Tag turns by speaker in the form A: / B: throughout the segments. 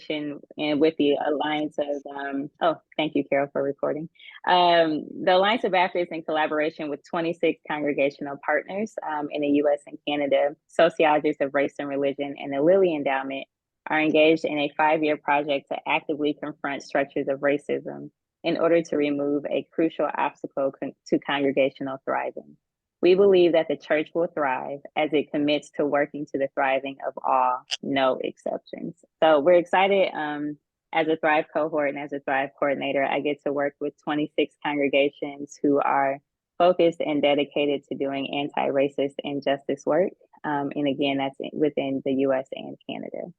A: and with the Alliance of, oh, thank you, Carol, for recording. The Alliance of Baptists, in collaboration with 26 congregational partners in the US and Canada, sociologists of race and religion, and the Lilly Endowment, are engaged in a 5-year project to actively confront structures of racism in order to remove a crucial obstacle to congregational thriving. We believe that the church will thrive as it commits to working to the thriving of all, no exceptions. So we're excited as a Thrive cohort and as a Thrive coordinator, I get to work with 26 congregations who are focused and dedicated to doing anti-racist and justice work. And again, that's within the US and Canada.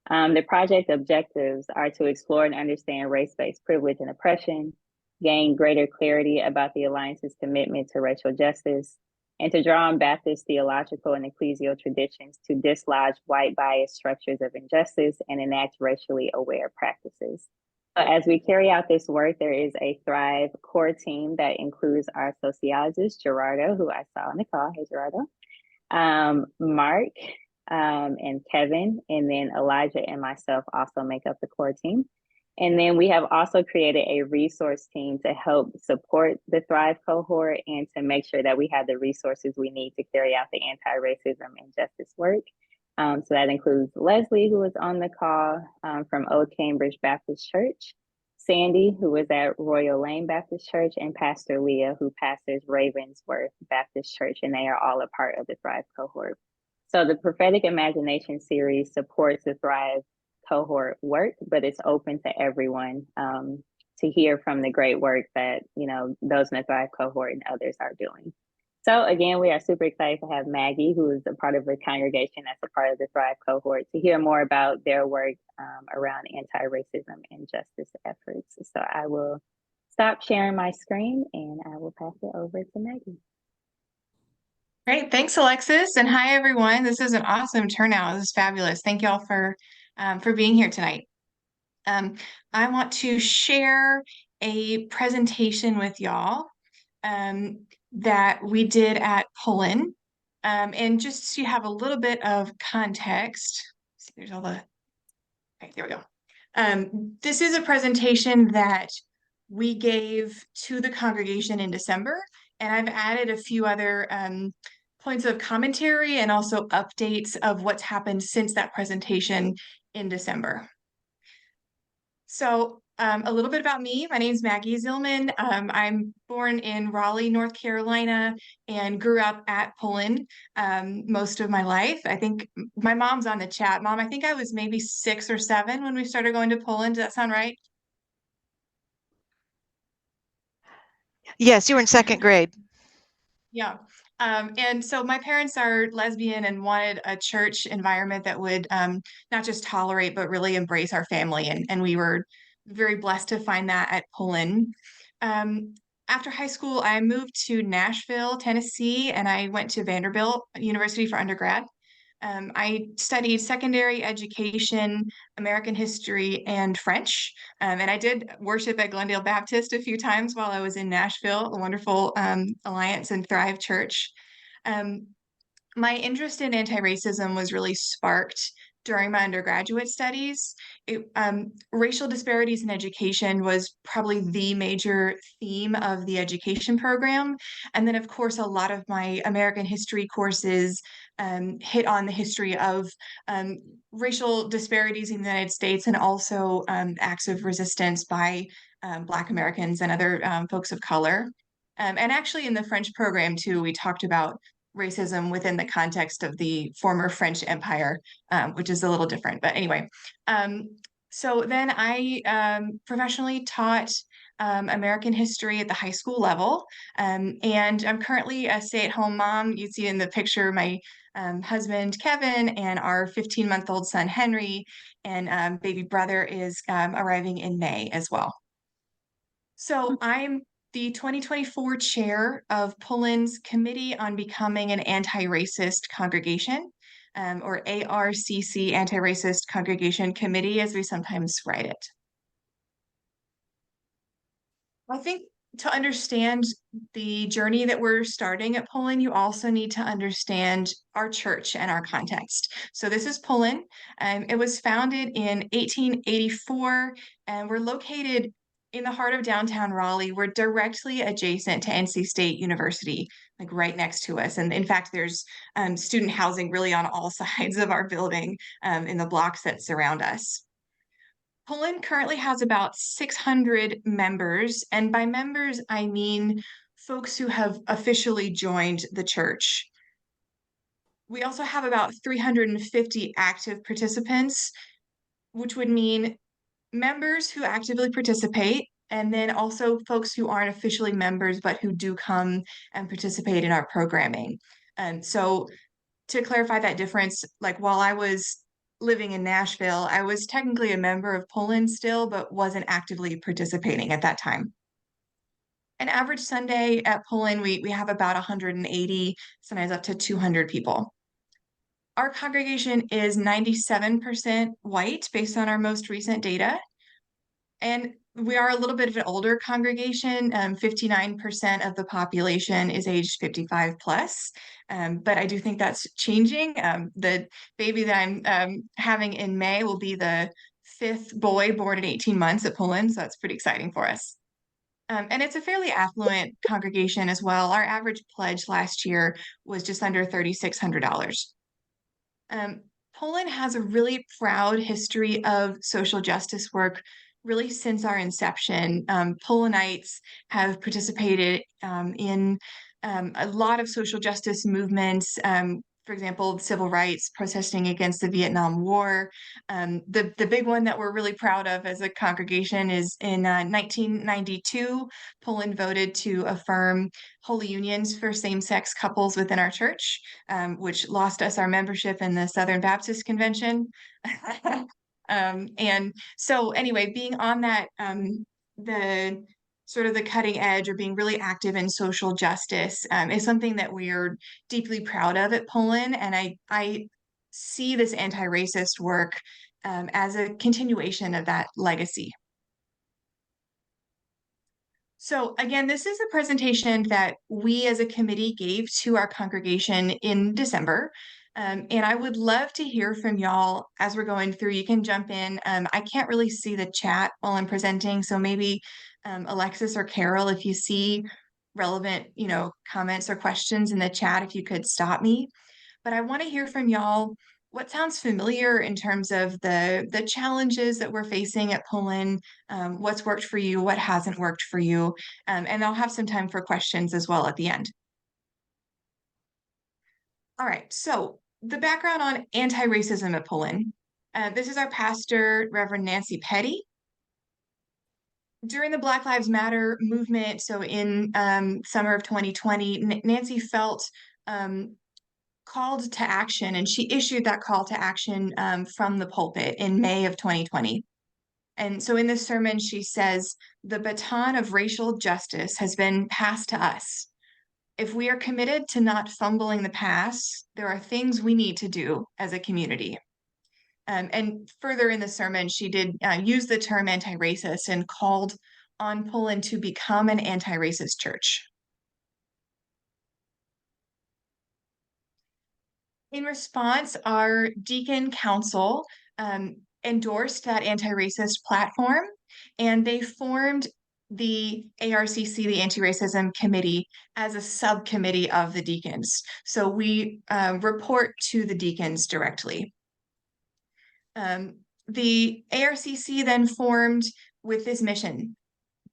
A: The project objectives are to explore and understand race-based privilege and oppression, gain greater clarity about the Alliance's commitment to racial justice, and to draw on Baptist theological and ecclesial traditions to dislodge white bias structures of injustice and enact racially aware practices. As we carry out this work, there is a Thrive core team that includes our sociologist, Gerardo, who I saw on the call. Hey, Gerardo. Mark, and Kevin, and then Elijah and myself also make up the core team. And then we have also created a resource team to help support the Thrive cohort and to make sure that we have the resources we need to carry out the anti-racism and justice work. So that includes Leslie, who was on the call from Old Cambridge Baptist Church, Sandy, who was at Royal Lane Baptist Church, and Pastor Leah, who pastors Ravensworth Baptist Church, and they are all a part of the Thrive cohort. So the Prophetic Imagination Series supports the Thrive cohort work, but it's open to everyone to hear from the great work that, you know, those in the Thrive cohort and others are doing. So again, we are super excited to have Maggie, who is a part of the congregation that's a part of the Thrive cohort, to hear more about their work around anti-racism and justice efforts. So I will stop sharing my screen and I will pass it over to Maggie.
B: Great. Thanks, Alexis. And hi, everyone. This is an awesome turnout. This is fabulous. Thank you all for being here tonight. I want to share a presentation with y'all that we did at Pullen. And just so you have a little bit of context, see, there's all the, okay, there we go. This is a presentation that we gave to the congregation in December, and I've added a few other points of commentary and also updates of what's happened since that presentation in December. So a little bit about me. My name is Maggie Zeillmann. I'm born in Raleigh, North Carolina, and grew up at Pullen most of my life. I think my mom's on the chat. Mom, I think I was maybe 6 or 7 when we started going to Pullen. Does that sound right?
C: Yes, you were in 2nd grade.
B: Yeah. And so my parents are lesbian and wanted a church environment that would not just tolerate, but really embrace our family. And we were very blessed to find that at Pullen. After high school, I moved to Nashville, Tennessee, and I went to Vanderbilt University for undergrad. I studied secondary education, American history, and French. And I did worship at Glendale Baptist a few times while I was in Nashville, a wonderful Alliance and Thrive church. My interest in anti-racism was really sparked during my undergraduate studies. Racial disparities in education was probably the major theme of the education program. And then, of course, a lot of my American history courses hit on the history of racial disparities in the United States and also acts of resistance by Black Americans and other folks of color. And actually in the French program, too, we talked about racism within the context of the former French Empire, which is a little different. But anyway, so then I professionally taught American history at the high school level. And I'm currently a stay-at-home mom. You see in the picture my husband, Kevin, and our 15-month-old son, Henry, and baby brother is arriving in May as well. So I'm the 2024 chair of Pullen's Committee on Becoming an Anti-Racist Congregation, or ARCC, Anti-Racist Congregation Committee, as we sometimes write it. I think to understand the journey that we're starting at Pullen, you also need to understand our church and our context. So this is Pullen. It was founded in 1884, and we're located in the heart of downtown Raleigh. We're directly adjacent to NC State University, like right next to us. And in fact, there's student housing really on all sides of our building in the blocks that surround us. Pullen currently has about 600 members, and by members, I mean folks who have officially joined the church. We also have about 350 active participants, which would mean members who actively participate, and then also folks who aren't officially members but who do come and participate in our programming. And so to clarify that difference, like while I was living in Nashville, I was technically a member of Pullen still, but wasn't actively participating at that time. An average Sunday at Pullen, we have about 180, sometimes up to 200 people. Our congregation is 97% white based on our most recent data. And we are a little bit of an older congregation. 59% of the population is aged 55 plus. But I do think that's changing. The baby that I'm having in May will be the fifth boy born at 18 months at Pullen. So that's pretty exciting for us. And it's a fairly affluent congregation as well. Our average pledge last year was just under $3,600. Um, Poland has a really proud history of social justice work really since our inception. Polonites have participated in a lot of social justice movements. For example, civil rights, protesting against the Vietnam War. The big one that we're really proud of as a congregation is in 1992, Poland voted to affirm holy unions for same-sex couples within our church, which lost us our membership in the Southern Baptist Convention. And so anyway, being on that, the sort of the cutting edge or being really active in social justice is something that we are deeply proud of at Pullen. And I see this anti-racist work as a continuation of that legacy. So again, this is a presentation that we as a committee gave to our congregation in December. And I would love to hear from y'all as we're going through. You can jump in. I can't really see the chat while I'm presenting. So maybe Alexis or Carol, if you see relevant, comments or questions in the chat, if you could stop me. But I want to hear from y'all what sounds familiar in terms of the challenges that we're facing at Pullen, what's worked for you, what hasn't worked for you, and I'll have some time for questions as well at the end. All right, so the background on anti-racism at Pullen. This is our pastor, Reverend Nancy Petty. During the Black Lives Matter movement, so in summer of 2020, Nancy felt called to action, and she issued that call to action from the pulpit in May of 2020. And so in this sermon, she says, "The baton of racial justice has been passed to us. If we are committed to not fumbling the past, there are things we need to do as a community." And further in the sermon, she did use the term anti-racist and called on Pullen to become an anti-racist church. In response, our deacon council endorsed that anti-racist platform, and they formed the ARCC, the Anti-Racism Committee, as a subcommittee of the deacons. So we report to the deacons directly. The ARCC then formed with this mission.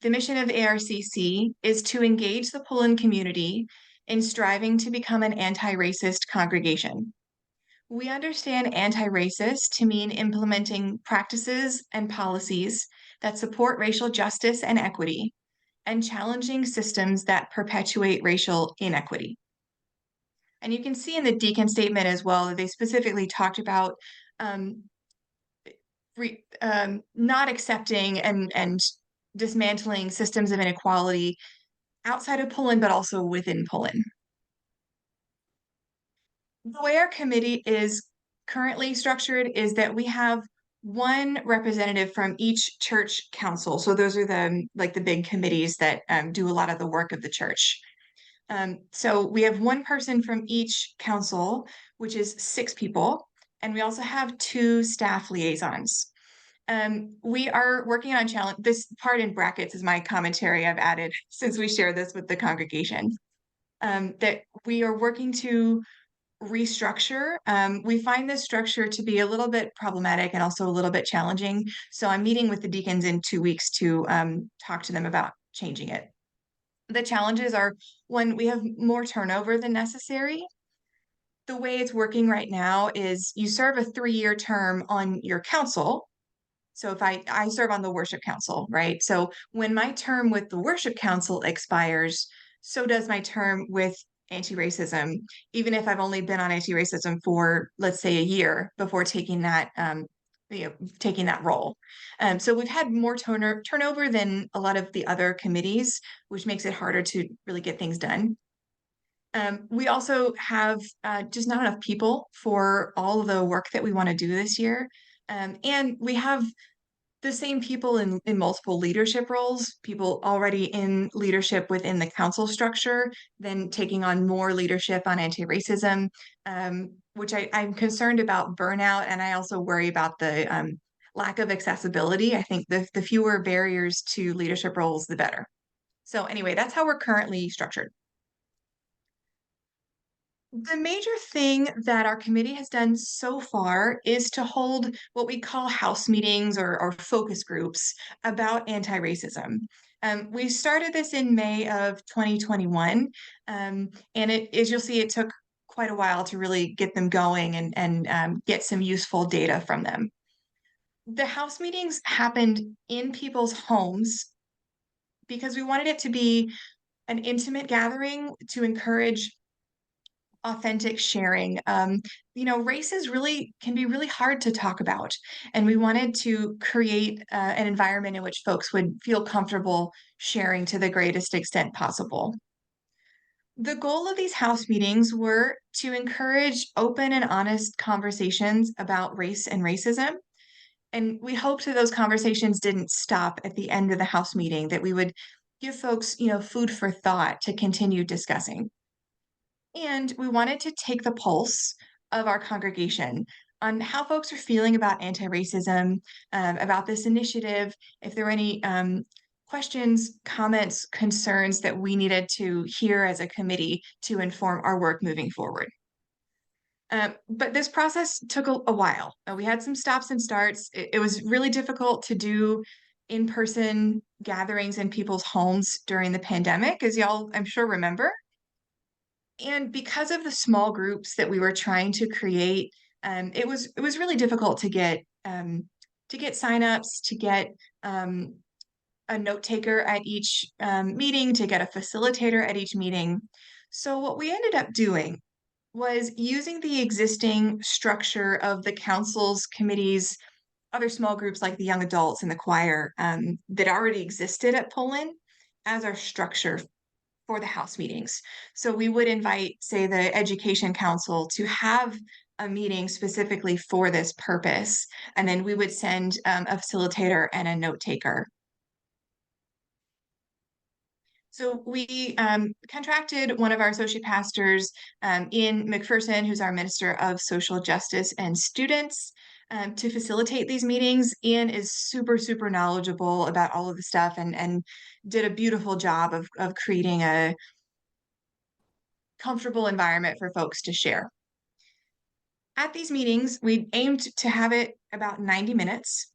B: The mission of ARCC is to engage the Pullen community in striving to become an anti-racist congregation. We understand anti-racist to mean implementing practices and policies that support racial justice and equity, and challenging systems that perpetuate racial inequity. And you can see in the deacon statement as well that they specifically talked about not accepting and dismantling systems of inequality outside of Pullen, but also within Pullen. The way our committee is currently structured is that we have one representative from each church council. So those are the big committees that do a lot of the work of the church. So we have one person from each council, which is 6 people, and we also have 2 staff liaisons. We are working on challenge. This part in brackets is my commentary I've added since we share this with the congregation. That we are working to restructure. We find this structure to be a little bit problematic and also a little bit challenging. So I'm meeting with the deacons in 2 weeks to talk to them about changing it. The challenges are, when we have more turnover than necessary. The way it's working right now is you serve a 3-year term on your council. So if I serve on the worship council, right? So when my term with the worship council expires, so does my term with anti-racism, even if I've only been on anti-racism for, let's say, a year before taking taking that role. So we've had more turnover than a lot of the other committees, which makes it harder to really get things done. We also have just not enough people for all of the work that we want to do this year. And we have the same people in multiple leadership roles, people already in leadership within the council structure, then taking on more leadership on anti-racism, which I'm concerned about burnout. And I also worry about the lack of accessibility. I think the fewer barriers to leadership roles, the better. So anyway, that's how we're currently structured. The major thing that our committee has done so far is to hold what we call house meetings or focus groups about anti-racism. We started this in May of 2021, and as you'll see, it took quite a while to really get them going and get some useful data from them. The house meetings happened in people's homes because we wanted it to be an intimate gathering to encourage authentic sharing. Race can be really hard to talk about, and we wanted to create an environment in which folks would feel comfortable sharing to the greatest extent possible. The goal of these house meetings were to encourage open and honest conversations about race and racism. And we hoped that those conversations didn't stop at the end of the house meeting, that we would give folks, food for thought to continue discussing. And we wanted to take the pulse of our congregation on how folks are feeling about anti-racism, about this initiative, if there were any questions, comments, concerns that we needed to hear as a committee to inform our work moving forward. But this process took a while. We had some stops and starts. It was really difficult to do in-person gatherings in people's homes during the pandemic, as y'all, I'm sure, remember. And because of the small groups that we were trying to create, it was really difficult to get signups, to get a note taker at each meeting, to get a facilitator at each meeting. So what we ended up doing was using the existing structure of the council's committees, other small groups like the young adults and the choir that already existed at Pullen as our structure for the house meetings. So we would invite, say, the education council to have a meeting specifically for this purpose, and then we would send a facilitator and a note taker. So we contracted one of our associate pastors, Ian McPherson, who's our Minister of Social Justice and Students, to facilitate these meetings. Ian is super, super knowledgeable about all of the stuff and did a beautiful job of creating a comfortable environment for folks to share. At these meetings, we aimed to have it about 90 minutes.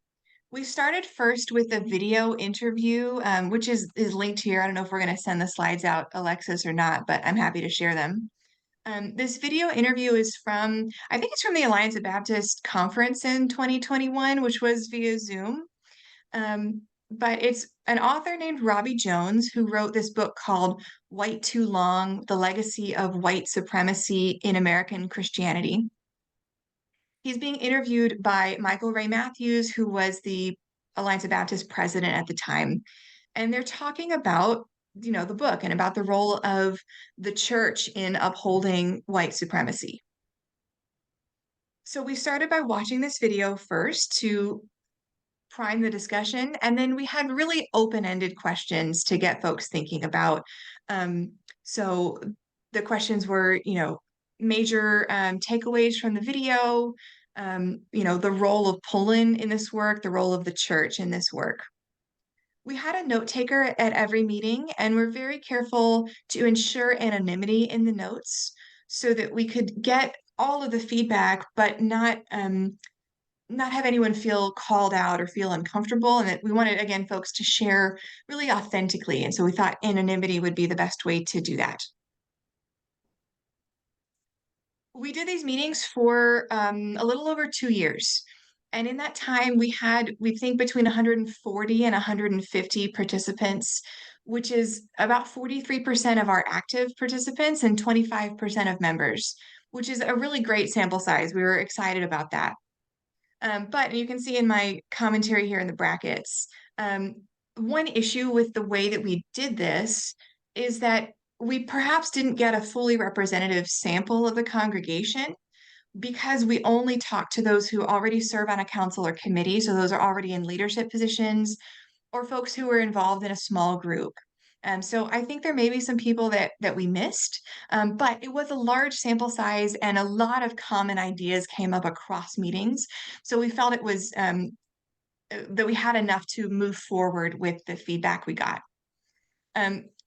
B: We started first with a video interview, which is linked here. I don't know if we're going to send the slides out, Alexis, or not, but I'm happy to share them. This video interview is I think it's from the Alliance of Baptist Conference in 2021, which was via Zoom. But it's an author named Robbie Jones who wrote this book called White Too Long: The Legacy of White Supremacy in American Christianity. He's being interviewed by Michael Ray Matthews, who was the Alliance of Baptist president at the time. And they're talking about, the book and about the role of the church in upholding white supremacy. So we started by watching this video first to prime the discussion, and then we had really open-ended questions to get folks thinking about. Um, so the questions were, major takeaways from the video, the role of Pullen in this work, the role of the church in this work. We had a note taker at every meeting, and we're very careful to ensure anonymity in the notes so that we could get all of the feedback, but not have anyone feel called out or feel uncomfortable. And that we wanted, again, folks to share really authentically. And so we thought anonymity would be the best way to do that. We did these meetings for a little over 2 years. And in that time, we think between 140 and 150 participants, which is about 43% of our active participants and 25% of members, which is a really great sample size. We were excited about that. But you can see in my commentary here in the brackets, one issue with the way that we did this is that we perhaps didn't get a fully representative sample of the congregation because we only talked to those who already serve on a council or committee. So those are already in leadership positions or folks who were involved in a small group. So I think there may be some people that we missed, but it was a large sample size and a lot of common ideas came up across meetings. So we felt it was that we had enough to move forward with the feedback we got.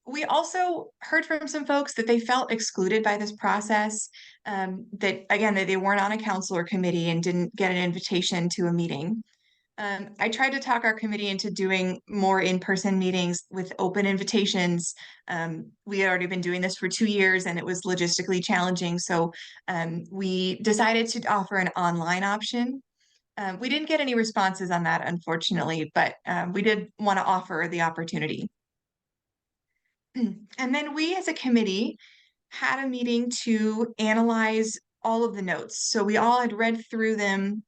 B: We also heard from some folks that they felt excluded by this process, that again, that they weren't on a council or committee and didn't get an invitation to a meeting. I tried to talk our committee into doing more in-person meetings with open invitations. We had already been doing this for 2 years and it was logistically challenging. So we decided to offer an online option. We didn't get any responses on that, unfortunately, but we did want to offer the opportunity. And then we as a committee had a meeting to analyze all of the notes. So we all had read through them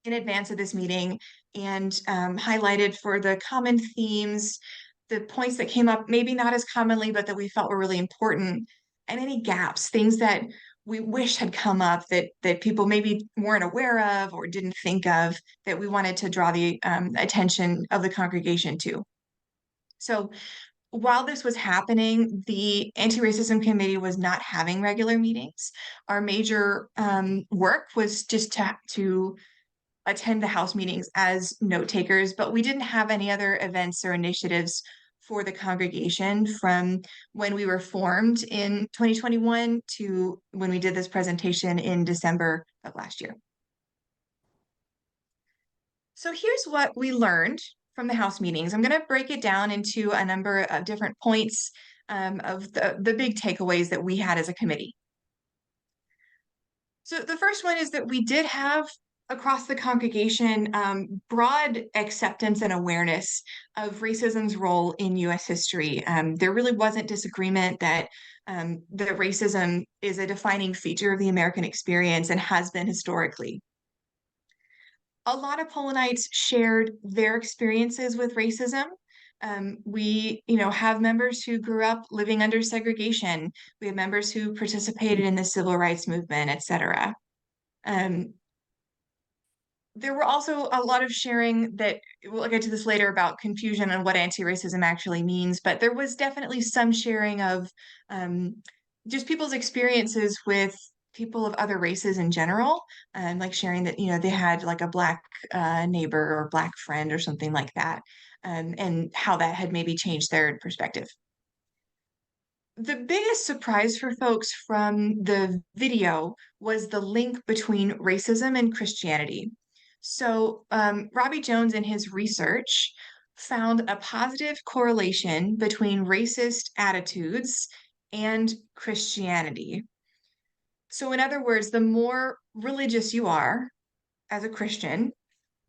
B: in advance of this meeting and highlighted for the common themes, the points that came up, maybe not as commonly, but that we felt were really important, and any gaps, things that we wish had come up that people maybe weren't aware of or didn't think of, that we wanted to draw the attention of the congregation to. So while this was happening, the Anti-Racism Committee was not having regular meetings. Our major work was just to attend the house meetings as note takers, but we didn't have any other events or initiatives for the congregation from when we were formed in 2021 to when we did this presentation in December of last year. So here's what we learned from the house meetings. I'm going to break it down into a number of different points of the big takeaways that we had as a committee. So the first one is that we did have across the congregation broad acceptance and awareness of racism's role in US history. There really wasn't disagreement that racism is a defining feature of the American experience and has been historically. A lot of Pollenites shared their experiences with racism. We, have members who grew up living under segregation. We have members who participated in the civil rights movement, et cetera. There were also a lot of sharing that we'll get to this later about confusion on what anti-racism actually means, but there was definitely some sharing of just people's experiences with people of other races in general, like sharing that, they had like a Black neighbor or Black friend or something like that, and how that had maybe changed their perspective. The biggest surprise for folks from the video was the link between racism and Christianity. So Robbie Jones in his research found a positive correlation between racist attitudes and Christianity. So in other words, the more religious you are as a Christian,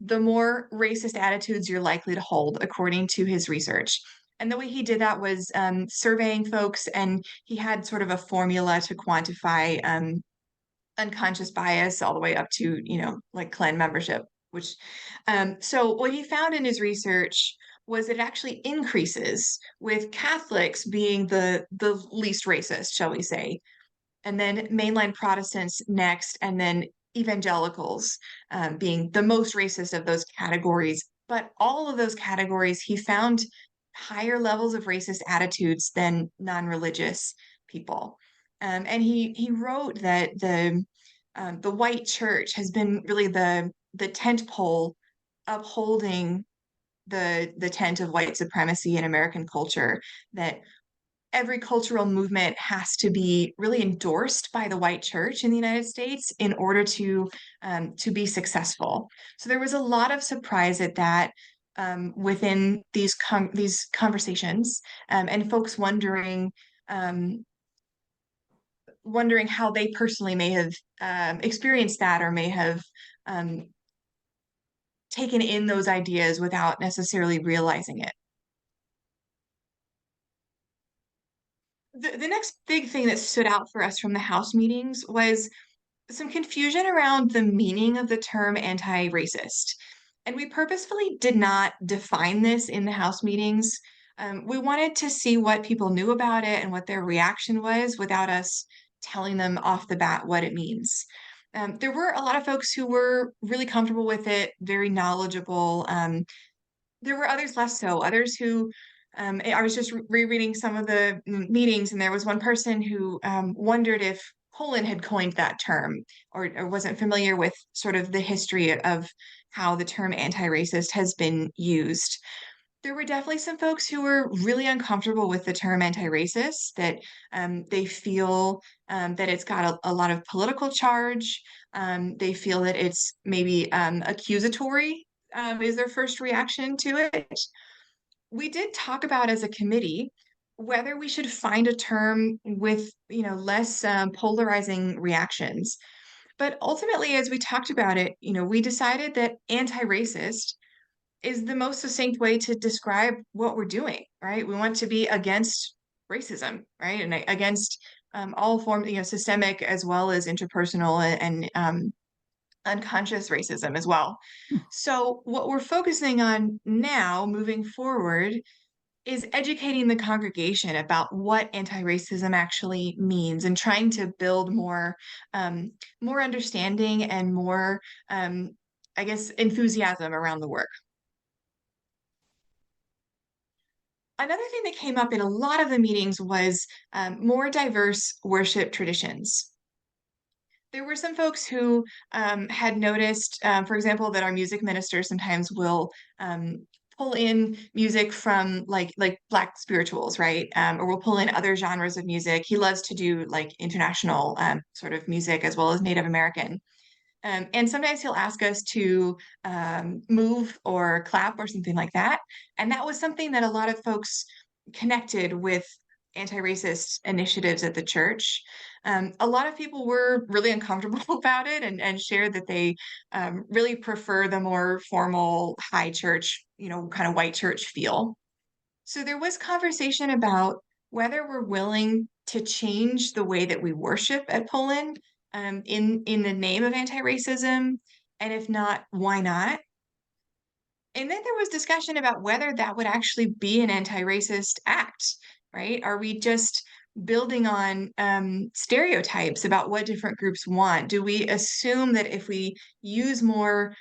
B: the more racist attitudes you're likely to hold, according to his research. And the way he did that was surveying folks, and he had sort of a formula to quantify unconscious bias all the way up to, like clan membership, which, so what he found in his research was it actually increases with Catholics being the least racist, shall we say, and then mainline Protestants next, and then evangelicals being the most racist of those categories. But all of those categories, he found higher levels of racist attitudes than non-religious people. And he wrote that the white church has been really the tent pole upholding the tent of white supremacy in American culture, that every cultural movement has to be really endorsed by the white church in the United States in order to be successful. So there was a lot of surprise at that within these conversations, and folks um, wondering how they personally may have experienced that, or may have um, taken in those ideas without necessarily realizing it. The next big thing that stood out for us from the House meetings was some confusion around the meaning of the term anti-racist. And we purposefully did not define this in the House meetings. We wanted to see what people knew about it and what their reaction was without us telling them off the bat what it means. There were a lot of folks who were really comfortable with it, very knowledgeable. There were others less so, others who I was just rereading some of the meetings, and there was one person who wondered if Pullen had coined that term, or wasn't familiar with sort of the history of how the term anti-racist has been used. There were definitely some folks who were really uncomfortable with the term anti-racist, that they feel that it's got a lot of political charge. They feel that it's maybe accusatory, is their first reaction to it. We did talk about as a committee whether we should find a term with, less polarizing reactions. But ultimately, as we talked about it, we decided that anti-racist is the most succinct way to describe what we're doing, right? We want to be against racism, right? And against all forms, systemic as well as interpersonal and unconscious racism as well. So what we're focusing on now, moving forward, is educating the congregation about what anti-racism actually means, and trying to build more understanding and more, I guess, enthusiasm around the work. Another thing that came up in a lot of the meetings was more diverse worship traditions. There were some folks who had noticed, for example, that our music minister sometimes will pull in music from like Black spirituals, right? Or we'll pull in other genres of music. He loves to do like international sort of music as well as Native American. And sometimes he'll ask us to move or clap or something like that. And that was something that a lot of folks connected with anti-racist initiatives at the church. A lot of people were really uncomfortable about it, and shared that they really prefer the more formal high church, kind of white church feel. So there was conversation about whether we're willing to change the way that we worship at Pullen in the name of anti-racism, and if not, why not? And then there was discussion about whether that would actually be an anti-racist act, right? Are we just building on stereotypes about what different groups want? Do we assume that if we use more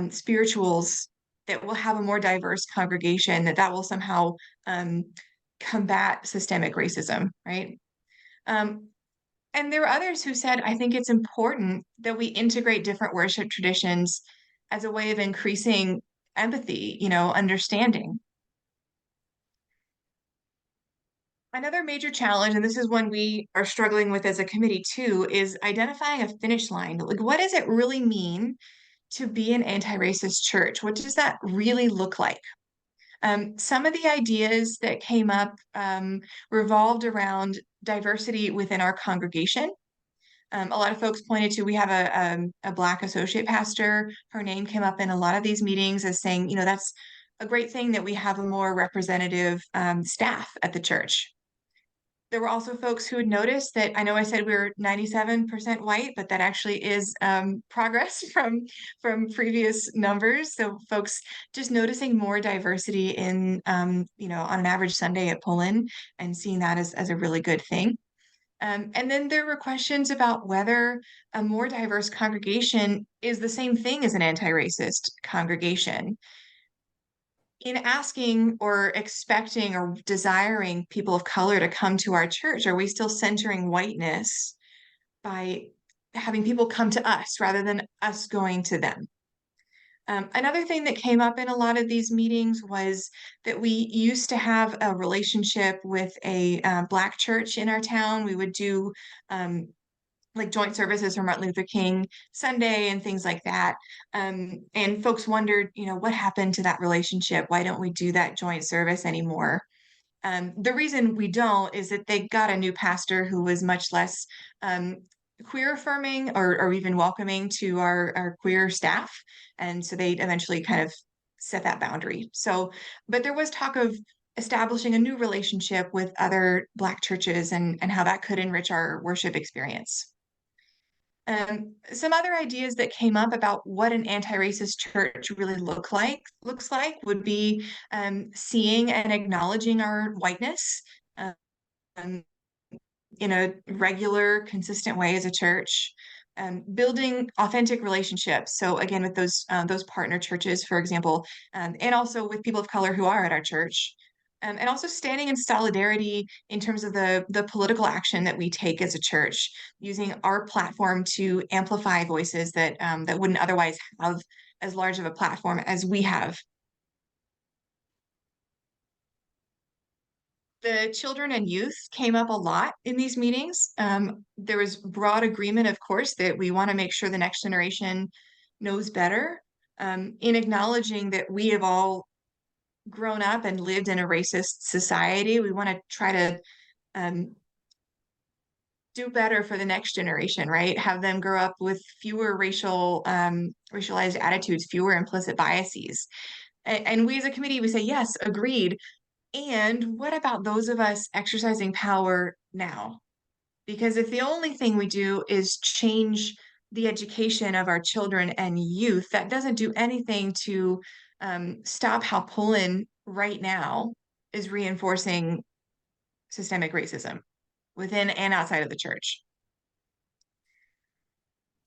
B: spirituals, that we'll have a more diverse congregation, that will somehow um, combat systemic racism, right? Um, and there were others who said, I think it's important that we integrate different worship traditions as a way of increasing empathy, understanding. Another major challenge, and this is one we are struggling with as a committee too, is identifying a finish line. Like, what does it really mean to be an anti-racist church? What does that really look like? Some of the ideas that came up revolved around diversity within our congregation. A lot of folks pointed to, we have a Black associate pastor. Her name came up in a lot of these meetings as saying, that's a great thing that we have a more representative staff at the church. There were also folks who had noticed that, I know I said we were 97% white, but that actually is progress from previous numbers. So folks just noticing more diversity in, on an average Sunday at Pullen, and seeing that as a really good thing. And then there were questions about whether a more diverse congregation is the same thing as an anti-racist congregation. In asking or expecting or desiring people of color to come to our church, are we still centering whiteness by having people come to us rather than us going to them? Another thing that came up in a lot of these meetings was that we used to have a relationship with a Black church in our town. We would do um, like joint services for Martin Luther King Sunday and things like that. And folks wondered, what happened to that relationship? Why don't we do that joint service anymore? The reason we don't is that they got a new pastor who was much less um, queer affirming or even welcoming to our queer staff. And so they eventually kind of set that boundary. So, but there was talk of establishing a new relationship with other Black churches and how that could enrich our worship experience. Some other ideas that came up about what an anti-racist church really looks like would be seeing and acknowledging our whiteness um, in a regular, consistent way as a church. Building authentic relationships. So again, with those partner churches, for example, and also with people of color who are at our church. And also standing in solidarity in terms of the political action that we take as a church, using our platform to amplify voices that wouldn't otherwise have as large of a platform as we have. The children and youth came up a lot in these meetings. There was broad agreement, of course, that we want to make sure the next generation knows better, in acknowledging that we have all grown up and lived in a racist society. We want to try to um, do better for the next generation, right? Have them grow up with fewer racialized attitudes, fewer implicit biases. And we as a committee, we say, yes, agreed. And what about those of us exercising power now? Because if the only thing we do is change the education of our children and youth, that doesn't do anything to stop how Pullen right now is reinforcing systemic racism within and outside of the church.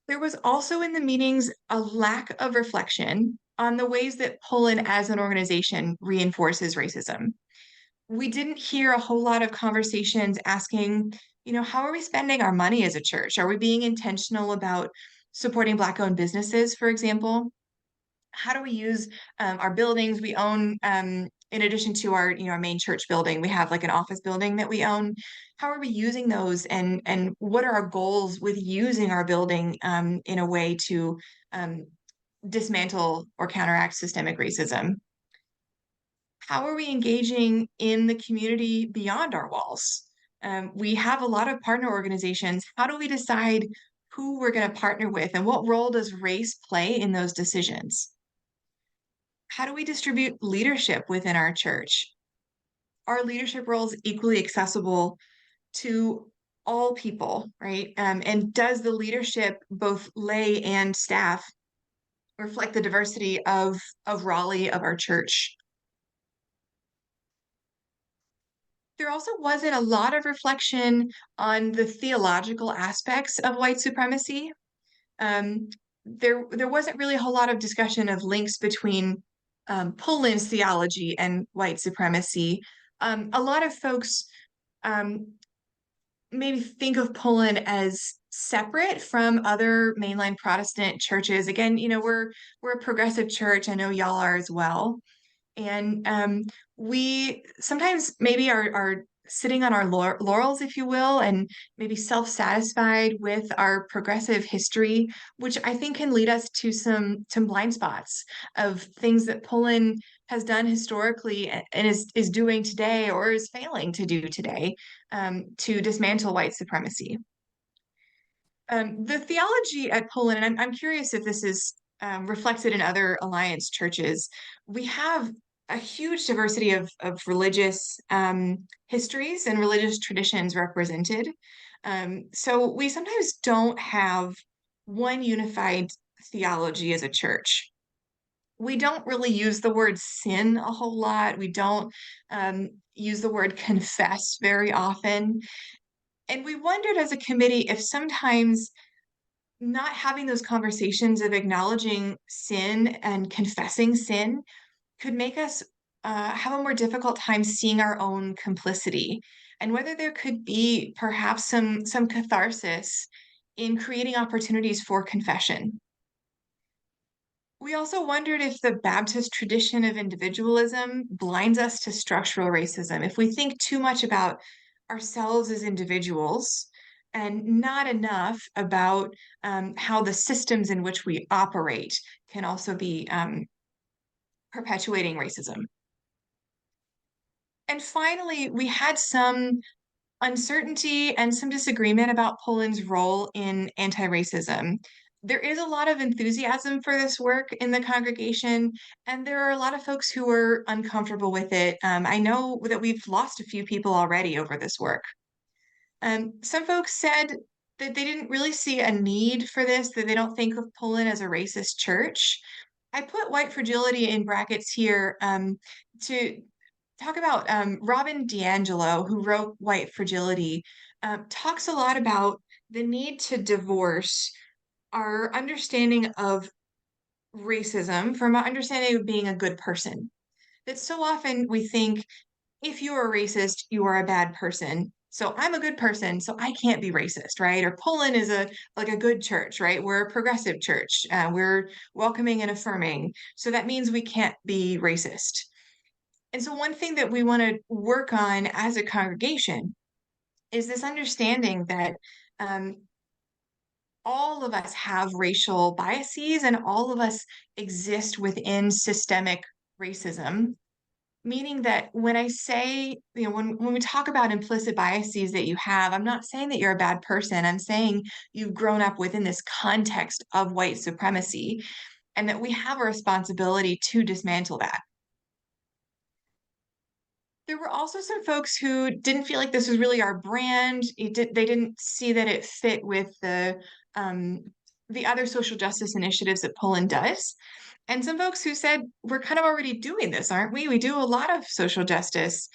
B: There was also in the meetings a lack of reflection on the ways that Pullen as an organization reinforces racism. We didn't hear a whole lot of conversations asking, how are we spending our money as a church? Are we being intentional about supporting Black-owned businesses, for example? How do we use our buildings we own? In addition to our main church building, we have like an office building that we own. How are we using those, and what are our goals with using our building in a way to dismantle or counteract systemic racism? How are we engaging in the community beyond our walls? We have a lot of partner organizations. How do we decide who we're going to partner with, and what role does race play in those decisions? How do we distribute leadership within our church? Are leadership roles equally accessible to all people, right? And does the leadership, both lay and staff, reflect the diversity of Raleigh, of our church? There also wasn't a lot of reflection on the theological aspects of white supremacy. Um, there wasn't really a whole lot of discussion of links between Pullen's theology and white supremacy. A lot of folks um, maybe think of Pullen as separate from other mainline Protestant churches. Again, we're a progressive church. I know y'all are as well. And we sometimes maybe are sitting on our laurels, if you will, and maybe self-satisfied with our progressive history, which I think can lead us to some blind spots of things that Pullen has done historically and is doing today or is failing to do today to dismantle white supremacy. The theology at Pullen, and I'm curious if this is reflected in other Alliance churches, we have a huge diversity of religious histories and religious traditions represented. So we sometimes don't have one unified theology as a church. We don't really use the word sin a whole lot. We don't use the word confess very often. And we wondered as a committee if sometimes not having those conversations of acknowledging sin and confessing sin could make us have a more difficult time seeing our own complicity, and whether there could be perhaps some catharsis in creating opportunities for confession. We also wondered if the Baptist tradition of individualism blinds us to structural racism. If we think too much about ourselves as individuals and not enough about how the systems in which we operate can also be perpetuating racism. And finally, we had some uncertainty and some disagreement about Pullen's role in anti-racism. There is a lot of enthusiasm for this work in the congregation, and there are a lot of folks who are uncomfortable with it. I know that we've lost a few people already over this work. Some folks said that they didn't really see a need for this, that they don't think of Pullen as a racist church. I put white fragility in brackets here to talk about Robin DiAngelo, who wrote White Fragility, talks a lot about the need to divorce our understanding of racism from our understanding of being a good person. That so often we think if you are a racist, you are a bad person. So I'm a good person, so I can't be racist, right? Or Poland is a good church, right? We're a progressive church. We're welcoming and affirming. So that means we can't be racist. And so one thing that we want to work on as a congregation is this understanding that um, all of us have racial biases and all of us exist within systemic racism, meaning that when I say, when we talk about implicit biases that you have, I'm not saying that you're a bad person. I'm saying you've grown up within this context of white supremacy and that we have a responsibility to dismantle that. There were also some folks who didn't feel like this was really our brand. They didn't see that it fit with the other social justice initiatives that Poland does. And some folks who said, we're kind of already doing this, aren't we? We do a lot of social justice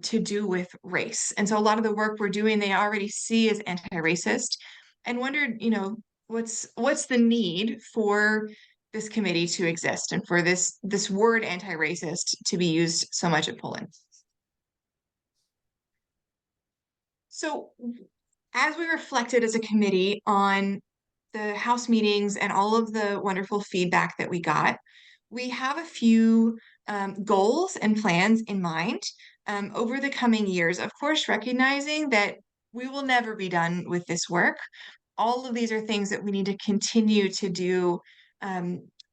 B: to do with race. And so a lot of the work we're doing, they already see as anti-racist and wondered, what's the need for this committee to exist and for this word anti-racist to be used so much at Poland. So as we reflected as a committee on the House meetings and all of the wonderful feedback that we got, we have a few goals and plans in mind over the coming years. Of course, recognizing that we will never be done with this work. All of these are things that we need to continue to do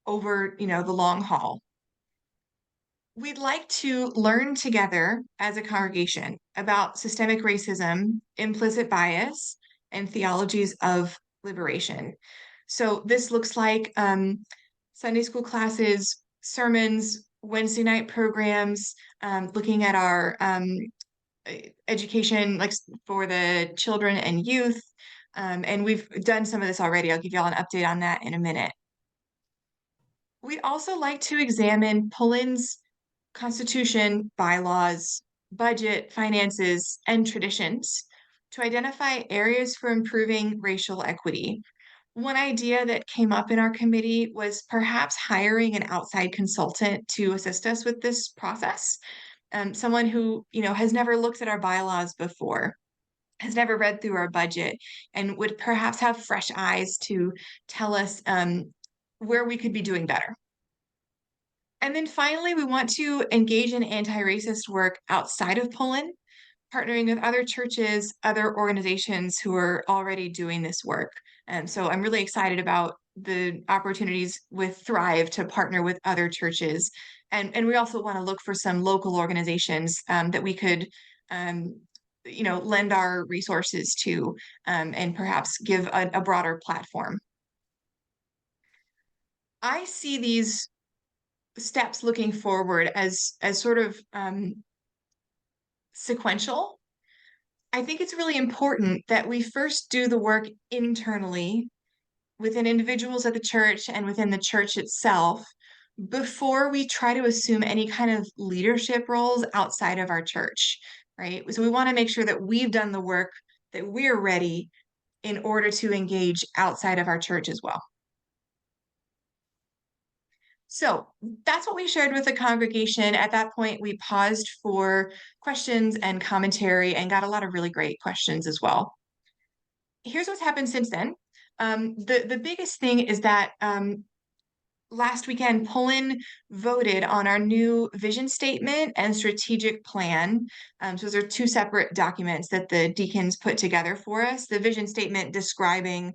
B: over, the long haul. We'd like to learn together as a congregation about systemic racism, implicit bias, and theologies of liberation. So this looks like Sunday school classes, sermons, Wednesday night programs, looking at our education like for the children and youth. And we've done some of this already. I'll give y'all an update on that in a minute. We'd also like to examine Pullen's constitution, bylaws, budget, finances, and traditions to identify areas for improving racial equity. One idea that came up in our committee was perhaps hiring an outside consultant to assist us with this process. Someone who, has never looked at our bylaws before, has never read through our budget, and would perhaps have fresh eyes to tell us where we could be doing better. And then finally, we want to engage in anti-racist work outside of Poland, partnering with other churches, other organizations who are already doing this work. And so I'm really excited about the opportunities with Thrive to partner with other churches. And we also want to look for some local organizations that we could lend our resources to and perhaps give a broader platform. I see these steps looking forward as sort of sequential. I think it's really important that we first do the work internally within individuals at the church and within the church itself before we try to assume any kind of leadership roles outside of our church, right? So we want to make sure that we've done the work that we're ready in order to engage outside of our church as well. So that's what we shared with the congregation. At that point, we paused for questions and commentary and got a lot of really great questions as well. Here's what's happened since then. The biggest thing is that last weekend, Pullen voted on our new vision statement and strategic plan. So those are two separate documents that the deacons put together for us. The vision statement describing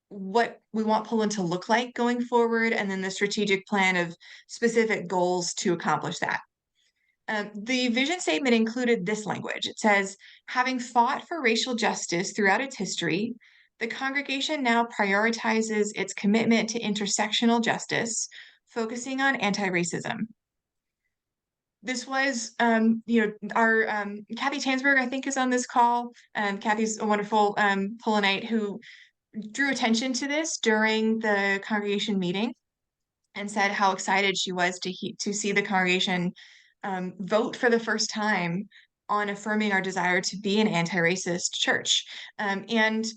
B: what we want Pullen to look like going forward, and then the strategic plan of specific goals to accomplish that. The vision statement included this language. It says, having fought for racial justice throughout its history, the congregation now prioritizes its commitment to intersectional justice, focusing on antiracism. This was, our Kathy Tansberg, I think, is on this call. Kathy's a wonderful Pullenite who drew attention to this during the congregation meeting and said how excited she was to see the congregation vote for the first time on affirming our desire to be an anti-racist church. And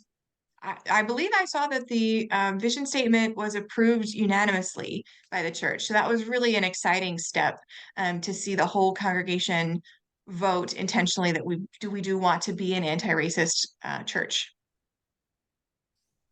B: I believe I saw that the vision statement was approved unanimously by the church. So that was really an exciting step to see the whole congregation vote intentionally that we do want to be an anti-racist church.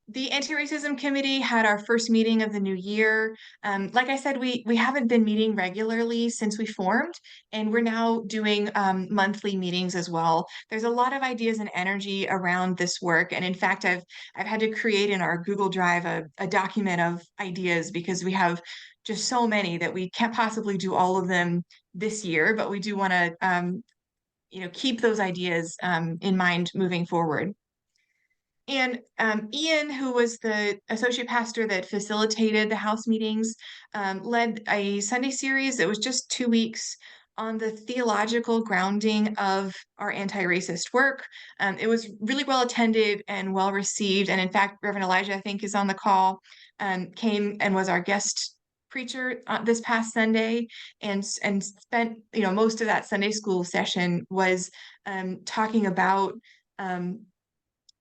B: The Anti-Racism Committee had our first meeting of the new year. Like I said, we haven't been meeting regularly since we formed, and we're now doing monthly meetings as well. There's a lot of ideas and energy around this work, and in fact, I've had to create in our Google Drive a document of ideas because we have just so many that we can't possibly do all of them this year, but we do want to keep those ideas in mind moving forward. And Ian, who was the associate pastor that facilitated the house meetings, led a Sunday series that was just 2 weeks on the theological grounding of our anti-racist work. It was really well attended and well received. And in fact, Reverend Elijah, I think, is on the call, came and was our guest preacher this past Sunday and spent most of that Sunday school session was talking about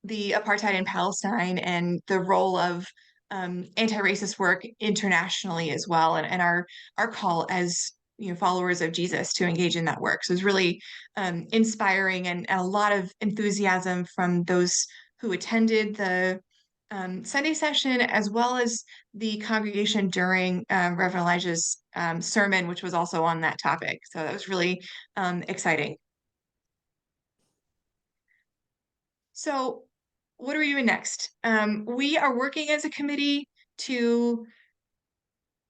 B: the apartheid in Palestine and the role of anti-racist work internationally as well, and our call as followers of Jesus to engage in that work. So it's really inspiring and a lot of enthusiasm from those who attended the Sunday session, as well as the congregation during Reverend Elijah's sermon, which was also on that topic. So that was really exciting. So what are we doing next? We are working as a committee to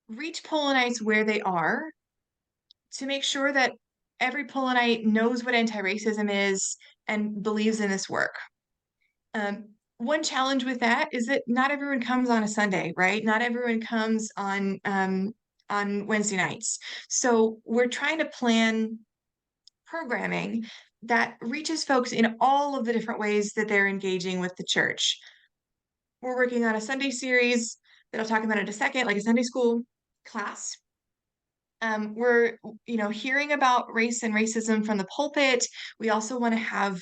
B: reach Pullenites where they are, to make sure that every Pullenite knows what anti-racism is and believes in this work. One challenge with that is that not everyone comes on a Sunday, right? Not everyone comes on Wednesday nights. So we're trying to plan programming that reaches folks in all of the different ways that they're engaging with the church. We're working on a Sunday series that I'll talk about in a second, like a Sunday school class. We're, hearing about race and racism from the pulpit. We also want to have,